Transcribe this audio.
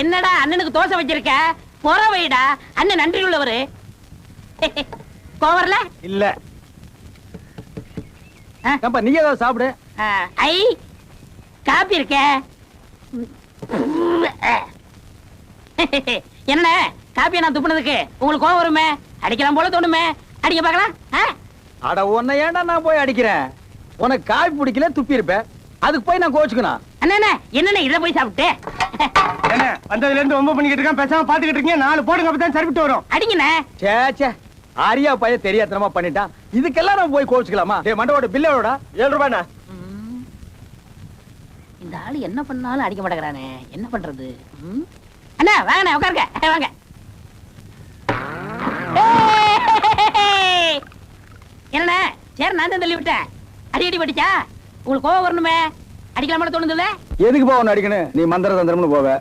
என்னடா அண்ணனுக்கு தோசை வச்சிருக்க? பொற வைடா, அண்ணன் நன்றி உள்ளவரு. கோவர்ல இல்ல. நீ ஏதாவது சாப்பிடு. ஐ காப்பி இருக்க. என்ன காப்பியை நான் துப்புனதுக்கு உங்களுக்கு கோவம் வருமே? அடிக்கலாம் போல தோணுமே, அடிக்க பார்க்கலாம். அட உன்னை ஏன்டா நான் போய் அடிக்கிறேன்? உனக்கு காப்பி பிடிக்கல துப்பி இருப்பேன், அதுக்கு போய் நான் கோச்சுக்கணும். அண்ணா என்னண்ணே இதை போய் சாப்பிட்டு என்ன வந்ததுல இருந்து ரொம்ப பண்ணிக்கிட்டு இருக்கான், பேசாம பாத்துக்கிட்டு இருக்கீங்க. 4 போடுங்க, அப்பதான் சரிவிட்டு வரும். அடிங்கண்ணே. சே ஆரியா பைய தெரியாதனமா பண்ணிட்டான், இதுக்கெல்லாம் நம்ம போய் கோச்சுக்கலாமா? டேய் மண்டவோட பில்லோட 7 ரூபாய்ண்ணா. இந்த ஆளு என்ன பண்ணாலும் அடிக்க மாட்டேங்கிறானே, என்ன பண்றது? அண்ணா வாங்கண்ணே, உட்காருங்க வாங்க. என்னண்ணே சரி, நான் தான் தள்ளி விட்டேன். அடி படிச்சா உங்களுக்கு கோவம் வரணுமே, அடிக்கலாமா தோணுதுல்ல? எதுக்கு போவணும் அடிக்கணும்? நீ மந்திர தந்திரம்னு போவ,